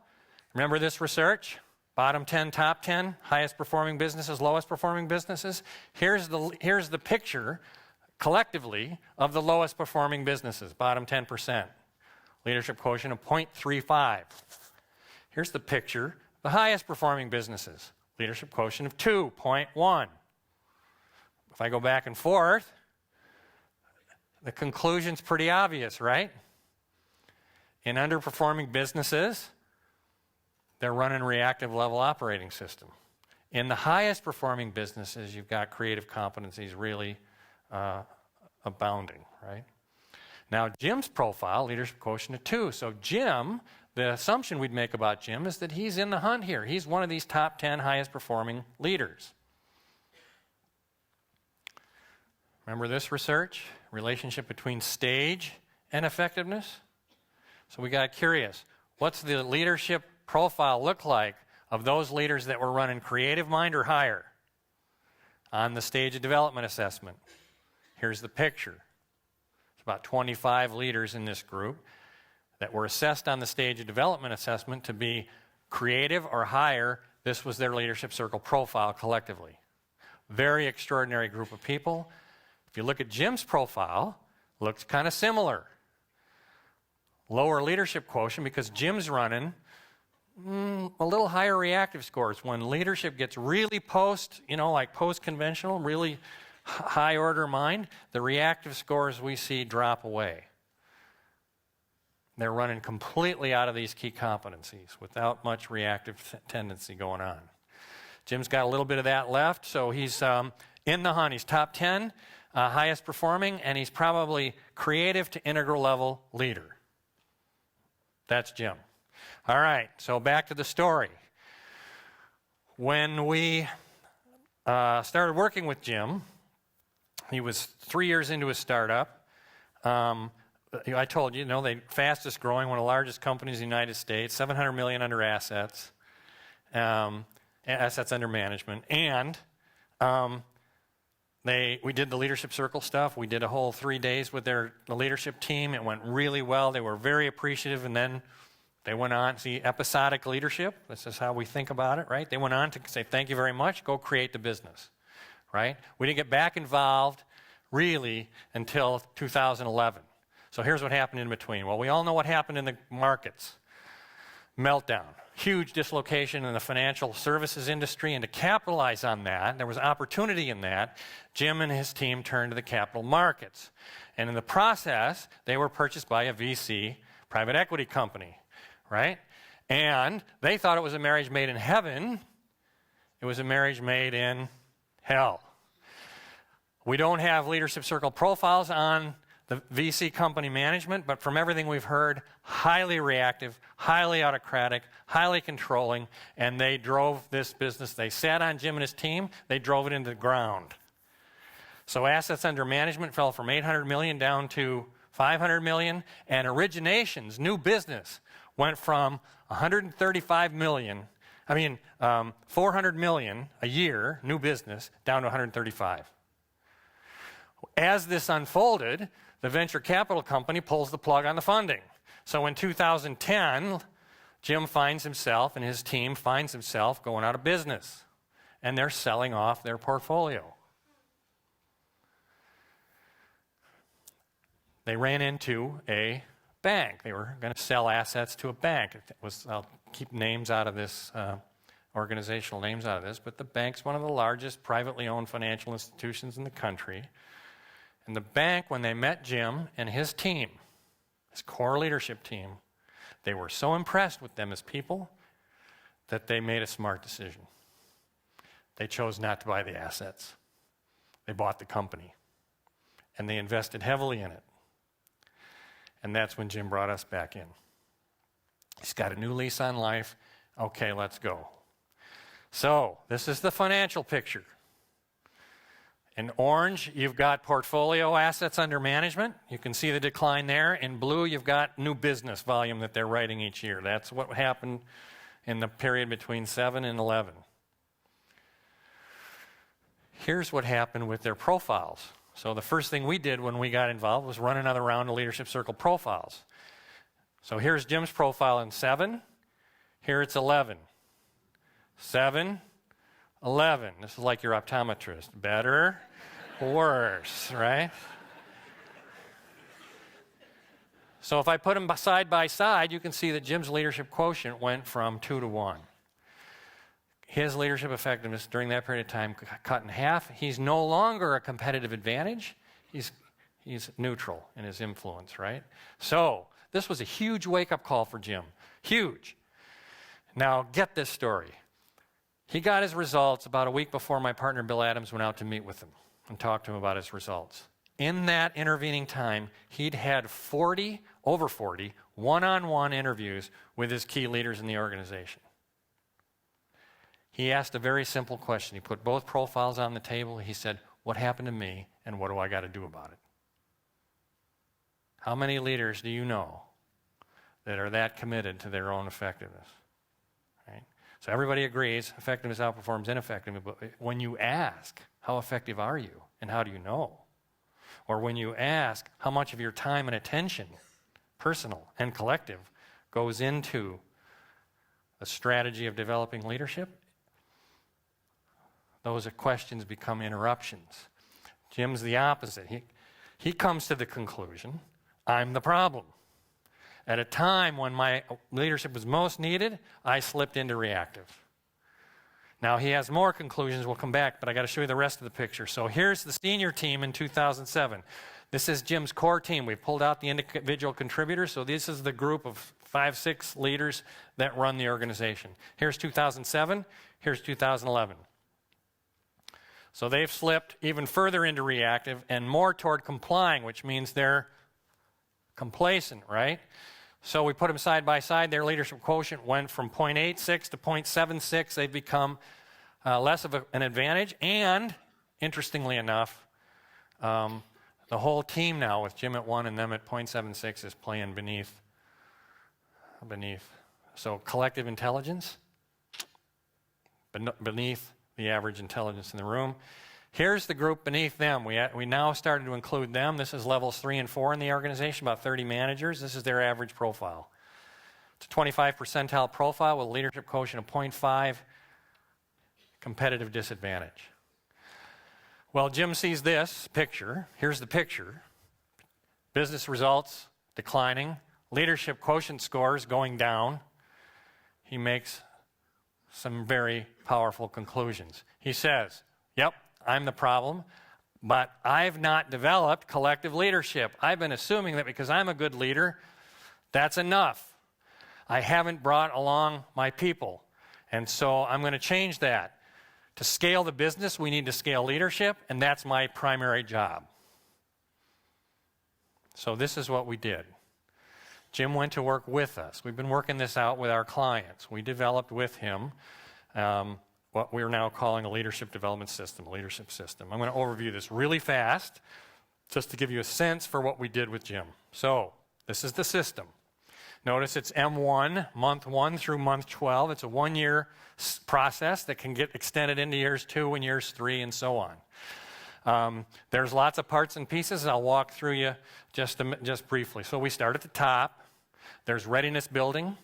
Remember this research? Bottom 10, top 10, highest performing businesses, lowest performing businesses. Here's the picture, collectively, of the lowest performing businesses, bottom 10%. Leadership quotient of 0.35. Here's the picture, the highest performing businesses, leadership quotient of 2.1. If I go back and forth, the conclusion's pretty obvious, right? In underperforming businesses, they're running reactive level operating system. In the highest performing businesses, you've got creative competencies really abounding, right? Now, Jim's profile, leadership quotient of 2. So Jim, the assumption we'd make about Jim is that he's in the hunt here. He's one of these top 10 highest performing leaders. Remember this research? Relationship between stage and effectiveness? So we got curious. What's the leadership profile look like of those leaders that were running creative mind or higher on the stage of development assessment? Here's the picture. It's about 25 leaders in this group that were assessed on the stage of development assessment to be creative or higher. This was their leadership circle profile collectively. Very extraordinary group of people. If you look at Jim's profile, looks kind of similar. Lower leadership quotient because Jim's running a little higher reactive scores. When leadership gets really post-conventional, really high order mind, the reactive scores we see drop away. They're running completely out of these key competencies without much reactive tendency going on. Jim's got a little bit of that left, so he's in the hunt. He's top 10, highest performing, and he's probably creative to integral level leader. That's Jim. All right, so back to the story. When we started working with Jim, he was 3 years into his startup. I told you, the fastest growing, one of the largest companies in the United States, $700 million under assets, assets under management. And we did the leadership circle stuff. We did a whole 3 days with the leadership team. It went really well. They were very appreciative, and then they went on to see episodic leadership. This is how we think about it, right? They went on to say, thank you very much, go create the business, right? We didn't get back involved, really, until 2011. So here's what happened in between. Well, we all know what happened in the markets. Meltdown, huge dislocation in the financial services industry, and to capitalize on that, there was opportunity in that, Jim and his team turned to the capital markets. And in the process, they were purchased by a VC private equity company. right? And they thought it was a marriage made in heaven. It was a marriage made in hell. We don't have leadership circle profiles on the VC company management, but from everything we've heard, highly reactive, highly autocratic, highly controlling, and they drove this business. They sat on Jim and his team. They drove it into the ground. So assets under management fell from 800 million down to 500 million, and originations, new business, went from 400 million a year, new business, down to 135. As this unfolded, the venture capital company pulls the plug on the funding. So in 2010, Jim finds himself and his team finds himself going out of business, and they're selling off their portfolio. They ran into a bank. They were going to sell assets to a bank. I'll keep names out of this, organizational names out of this, but the bank's one of the largest privately owned financial institutions in the country. And the bank, when they met Jim and his team, his core leadership team, they were so impressed with them as people that they made a smart decision. They chose not to buy the assets. They bought the company. And they invested heavily in it. And that's when Jim brought us back in. He's got a new lease on life. Okay, let's go. So, this is the financial picture. In orange, you've got portfolio assets under management. You can see the decline there. In blue, you've got new business volume that they're writing each year. That's what happened in the period between 7 and 11. Here's what happened with their profiles. So the first thing we did when we got involved was run another round of leadership circle profiles. So here's Jim's profile in 7. Here it's 11. 7, 11. This is like your optometrist. Better, worse, right? So if I put them side by side, you can see that Jim's leadership quotient went from 2 to 1. His leadership effectiveness during that period of time cut in half. He's no longer a competitive advantage. He's neutral in his influence, right? So this was a huge wake-up call for Jim. Huge. Now, get this story. He got his results about a week before my partner Bill Adams went out to meet with him and talk to him about his results. In that intervening time, he'd had over 40 one-on-one interviews with his key leaders in the organization. He asked a very simple question. He put both profiles on the table. He said, what happened to me and what do I got to do about it? How many leaders do you know that are that committed to their own effectiveness? Right? So everybody agrees effectiveness outperforms ineffectiveness, but when you ask, how effective are you and how do you know? Or when you ask how much of your time and attention, personal and collective, goes into a strategy of developing leadership, those questions become interruptions. Jim's the opposite. He comes to the conclusion, I'm the problem. At a time when my leadership was most needed, I slipped into reactive. Now, he has more conclusions. We'll come back, but I got to show you the rest of the picture. So here's the senior team in 2007. This is Jim's core team. We've pulled out the individual contributors, so this is the group of 5, 6 leaders that run the organization. Here's 2007. Here's 2011. So they've slipped even further into reactive and more toward complying, which means they're complacent, right? So we put them side by side. Their leadership quotient went from 0.86 to 0.76. They've become less of an advantage. And, interestingly enough, the whole team now with Jim at 1 and them at 0.76 is playing beneath. So collective intelligence, beneath the average intelligence in the room. Here's the group beneath them. We now started to include them. This is levels 3 and 4 in the organization, about 30 managers. This is their average profile. It's a 25 percentile profile with a leadership quotient of 0.5, competitive disadvantage. Well, Jim sees this picture. Here's the picture. Business results declining, leadership quotient scores going down. He makes some very powerful conclusions. He says, yep, I'm the problem, but I've not developed collective leadership. I've been assuming that because I'm a good leader, that's enough. I haven't brought along my people. And so I'm going to change that. To scale the business, we need to scale leadership, and that's my primary job. So this is what we did. Jim went to work with us. We've been working this out with our clients. We developed with him what we're now calling a leadership development system, a leadership system. I'm going to overview this really fast just to give you a sense for what we did with Jim. So this is the system. Notice it's M1, month 1 through month 12. It's a 1-year process that can get extended into years 2 and years 3 and so on. There's lots of parts and pieces. I'll walk through you just briefly. So we start at the top. There's readiness building,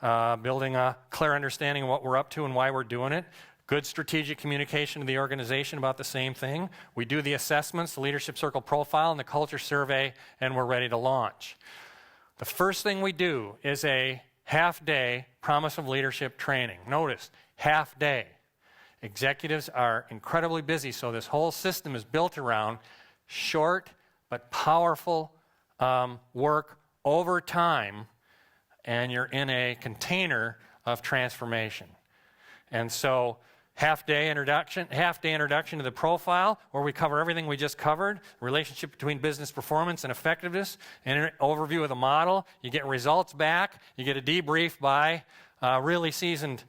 building a clear understanding of what we're up to and why we're doing it. Good strategic communication to the organization about the same thing. We do the assessments, the leadership circle profile, and the culture survey, and we're ready to launch. The first thing we do is a half-day promise of leadership training. Notice, half day. Executives are incredibly busy, so this whole system is built around short but powerful work over time, and you're in a container of transformation. And so half-day introduction to the profile, where we cover everything we just covered, relationship between business performance and effectiveness, and an overview of the model. You get results back. You get a debrief by a really seasoned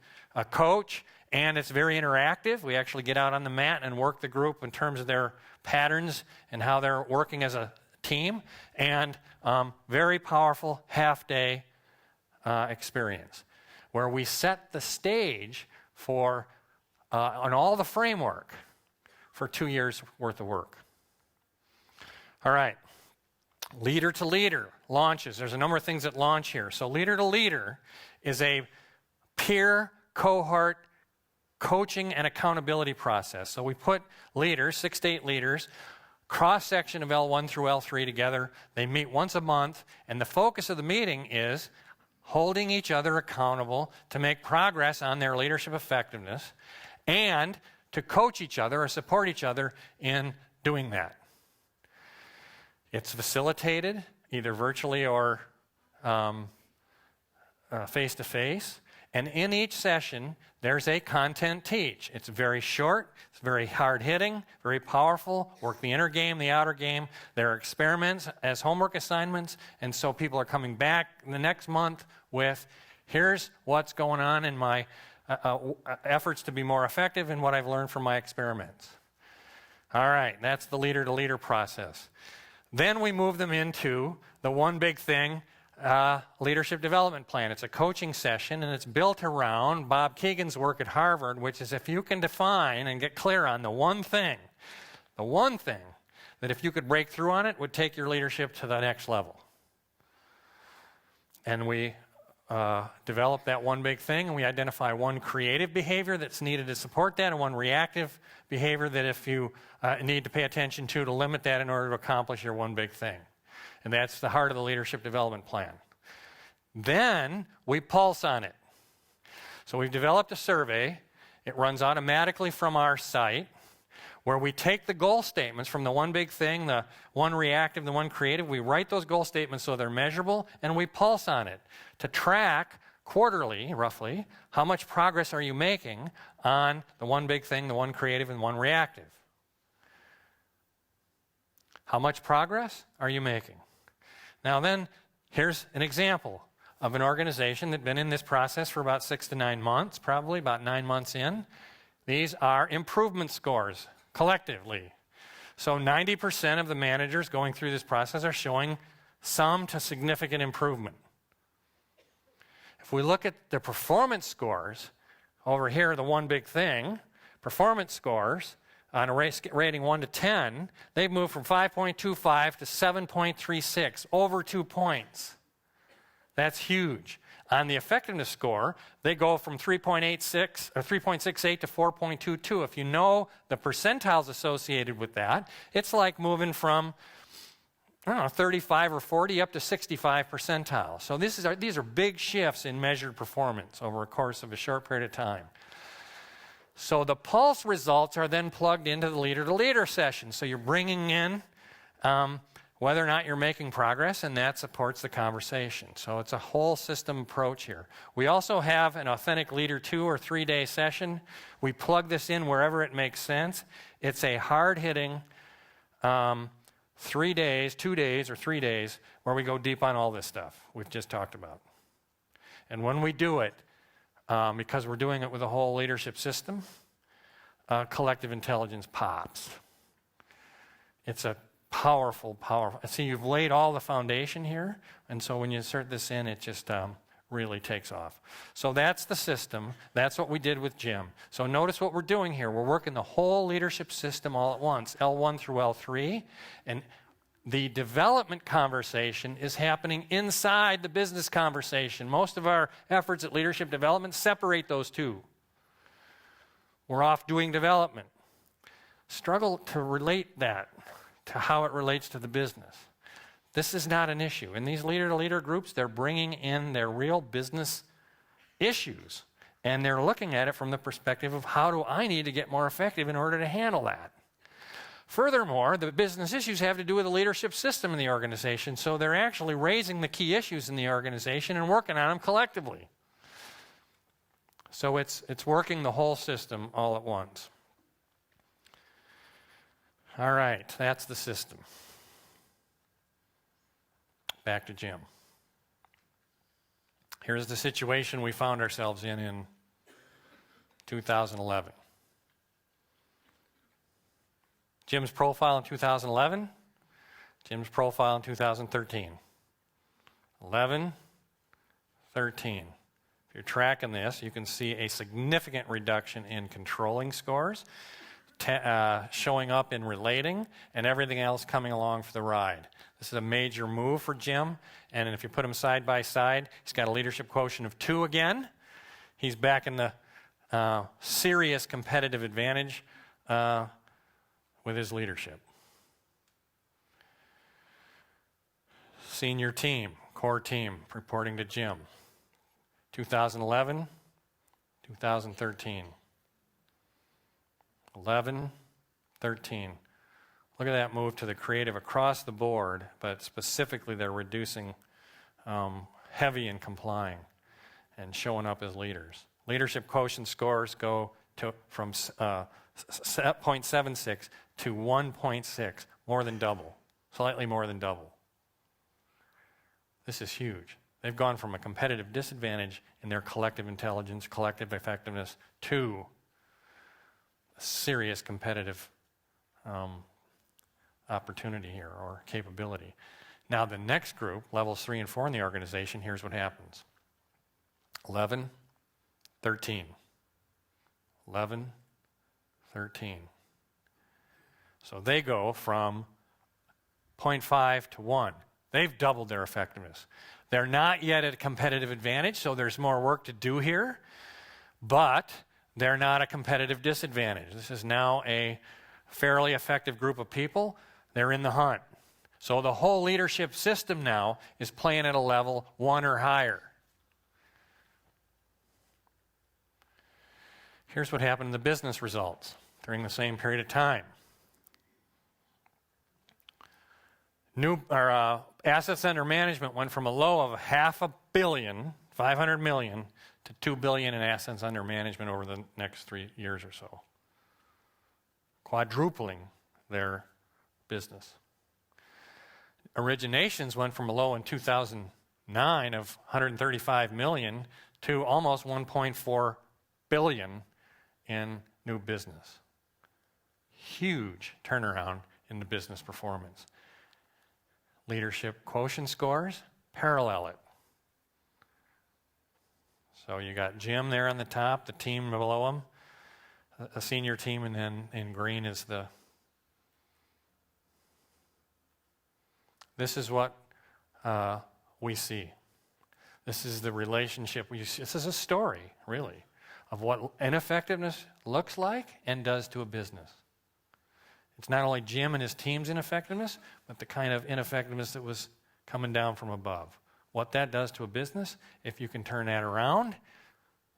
coach, and it's very interactive. We actually get out on the mat and work the group in terms of their patterns and how they're working as a team, and very powerful half-day experience where we set the stage for on all the framework for 2 years worth of work. All right, leader to leader launches. There's a number of things that launch here. So leader to leader is a peer cohort coaching and accountability process. So we put leaders, 6 to 8 leaders, cross-section of L1 through L3 together. They meet once a month, and the focus of the meeting is holding each other accountable to make progress on their leadership effectiveness and to coach each other or support each other in doing that. It's facilitated either virtually or face-to-face. And in each session, there's a content teach. It's very short, it's very hard-hitting, very powerful, work the inner game, the outer game. There are experiments as homework assignments, and so people are coming back the next month with, here's what's going on in my efforts to be more effective and what I've learned from my experiments. All right, that's the leader-to-leader process. Then we move them into the one big thing, leadership development plan. It's a coaching session, and it's built around Bob Keegan's work at Harvard, which is if you can define and get clear on the one thing that if you could break through on it would take your leadership to the next level. And we develop that one big thing, and we identify one creative behavior that's needed to support that and one reactive behavior that if you need to pay attention to limit that in order to accomplish your one big thing. And that's the heart of the leadership development plan. Then we pulse on it. So we've developed a survey. It runs automatically from our site where we take the goal statements from the one big thing, the one reactive, the one creative. We write those goal statements so they're measurable, and we pulse on it to track quarterly, roughly, how much progress are you making on the one big thing, the one creative, and one reactive. How much progress are you making? Now then, here's an example of an organization that's been in this process for about 6 to 9 months, probably about 9 months in. These are improvement scores collectively. So 90% of the managers going through this process are showing some to significant improvement. If we look at the performance scores, over here, the one big thing, performance scores, on a rating 1 to 10, they've moved from 5.25 to 7.36, over 2 points. That's huge. On the effectiveness score, they go from 3.86 or 3.68 to 4.22. If you know the percentiles associated with that, it's like moving from 35 or 40 up to 65 percentile. So these are big shifts in measured performance over a course of a short period of time. So the pulse results are then plugged into the leader-to-leader session. So you're bringing in whether or not you're making progress, and that supports the conversation. So it's a whole system approach here. We also have an authentic leader 2 or 3 day session. We plug this in wherever it makes sense. It's a hard-hitting 3 days, 2 days, or 3 days where we go deep on all this stuff we've just talked about. And when we do it, because we're doing it with a whole leadership system, collective intelligence pops. It's a powerful. See, you've laid all the foundation here, and so when you insert this in, it just really takes off. So that's the system. That's what we did with Jim. So notice what we're doing here. We're working the whole leadership system all at once, L1 through L3, and the development conversation is happening inside the business conversation. Most of our efforts at leadership development separate those two. We're off doing development. Struggle to relate that to how it relates to the business. This is not an issue. In these leader-to-leader groups, they're bringing in their real business issues, and they're looking at it from the perspective of how do I need to get more effective in order to handle that. Furthermore, the business issues have to do with the leadership system in the organization, so they're actually raising the key issues in the organization and working on them collectively. So it's working the whole system all at once. All right, that's the system. Back to Jim. Here's the situation we found ourselves in 2011. Jim's profile in 2011, Jim's profile in 2013. 11, 13. If you're tracking this, you can see a significant reduction in controlling scores, showing up in relating, and everything else coming along for the ride. This is a major move for Jim, and if you put him side by side, he's got a leadership quotient of 2 again. He's back in the serious competitive advantage with his leadership. Senior team, core team, reporting to Jim. 2011, 2013. 11, 13. Look at that move to the creative across the board, but specifically they're reducing heavy and complying and showing up as leaders. Leadership quotient scores go from 0.76 to 1.6, more than double, slightly more than double. This is huge. They've gone from a competitive disadvantage in their collective intelligence, collective effectiveness, to a serious competitive opportunity here, or capability. Now the next group, levels 3 and 4 in the organization, here's what happens. 11, 13. 11, 13. So they go from 0.5 to 1. They've doubled their effectiveness. They're not yet at a competitive advantage, so there's more work to do here, but they're not a competitive disadvantage. This is now a fairly effective group of people. They're in the hunt. So the whole leadership system now is playing at a level 1 or higher. Here's what happened in the business results during the same period of time. Assets under management went from a low of $500 million, 500 million, to $2 billion in assets under management over the next 3 years or so, quadrupling their business. Originations went from a low in 2009 of 135 million to almost 1.4 billion in new business. Huge turnaround in the business performance. Leadership quotient scores parallel it. So you got Jim there on the top, the team below him, a senior team, and then in green is the... This is what we see. This is the relationship we see. This is a story, really, of what ineffectiveness looks like and does to a business. It's not only Jim and his team's ineffectiveness, but the kind of ineffectiveness that was coming down from above. What that does to a business, if you can turn that around,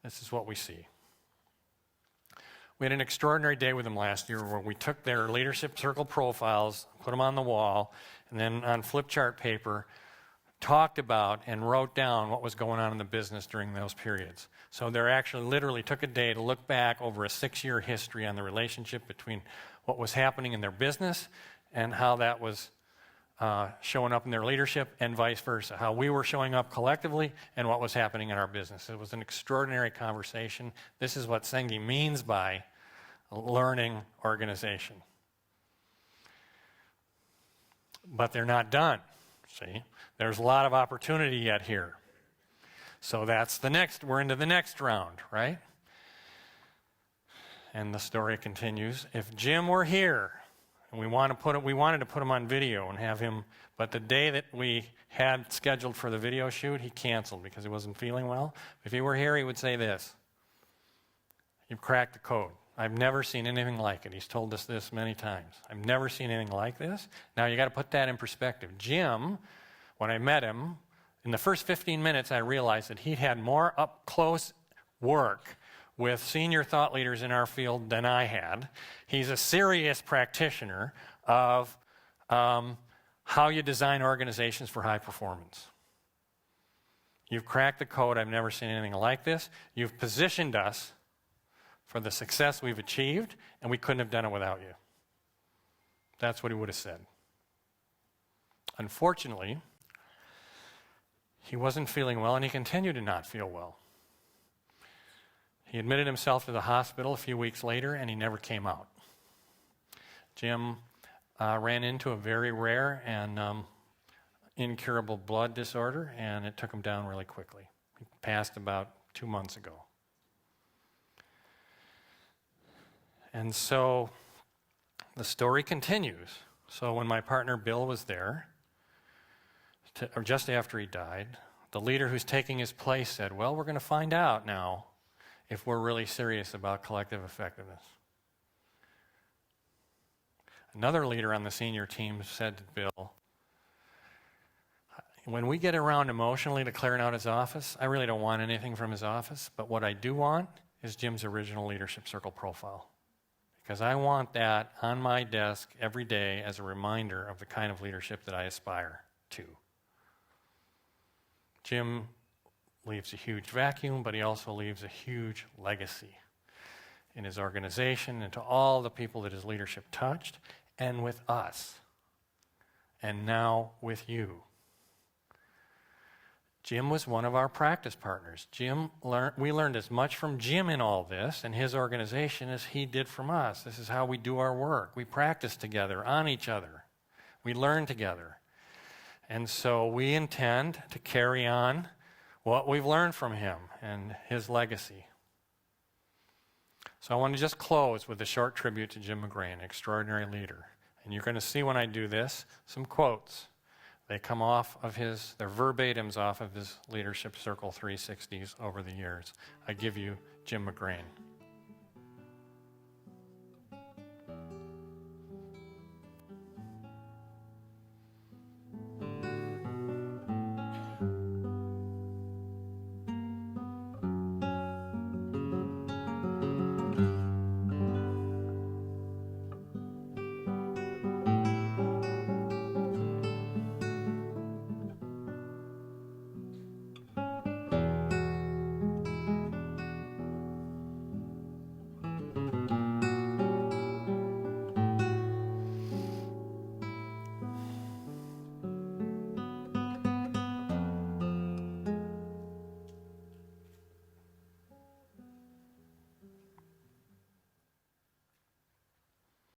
this is what we see. We had an extraordinary day with them last year where we took their leadership circle profiles, put them on the wall, and then on flip chart paper, talked about and wrote down what was going on in the business during those periods. So they actually literally took a day to look back over a 6-year history on the relationship between what was happening in their business and how that was showing up in their leadership, and vice versa, how we were showing up collectively and what was happening in our business. It was an extraordinary conversation. This is what Sengi means by learning organization. But they're not done, see? There's a lot of opportunity yet here. So that's the next, we're into the next round, right? And the story continues. If Jim were here, and we wanted to put him on video and have him, but the day that we had scheduled for the video shoot, he canceled because he wasn't feeling well. If he were here, he would say this: "You've cracked the code. I've never seen anything like it." He's told us this many times. "I've never seen anything like this." Now you got to put that in perspective. Jim, when I met him, in the first 15 minutes, I realized that he'd had more up-close work with senior thought leaders in our field than I had. He's a serious practitioner of how you design organizations for high performance. You've cracked the code. I've never seen anything like this. You've positioned us for the success we've achieved, and we couldn't have done it without you. That's what he would have said. Unfortunately, he wasn't feeling well, and he continued to not feel well. He admitted himself to the hospital a few weeks later, and he never came out. Jim ran into a very rare and incurable blood disorder, and it took him down really quickly. He passed about 2 months ago. And so the story continues. So when my partner Bill was there, or just after he died, the leader who's taking his place said, "Well, we're going to find out now if we're really serious about collective effectiveness." Another leader on the senior team said to Bill, "When we get around emotionally to clearing out his office, I really don't want anything from his office, but what I do want is Jim's original leadership circle profile. Because I want that on my desk every day as a reminder of the kind of leadership that I aspire to." Jim leaves a huge vacuum, but he also leaves a huge legacy in his organization and to all the people that his leadership touched, and with us, and now with you. Jim was one of our practice partners. We learned as much from Jim in all this and his organization as he did from us. This is how we do our work. We practice together on each other. We learn together. And so we intend to carry on what we've learned from him and his legacy. So I want to just close with a short tribute to Jim McGray, an extraordinary leader. And you're going to see when I do this some quotes. They come off of they're verbatims off of his Leadership Circle 360s over the years. I give you Jim McGray.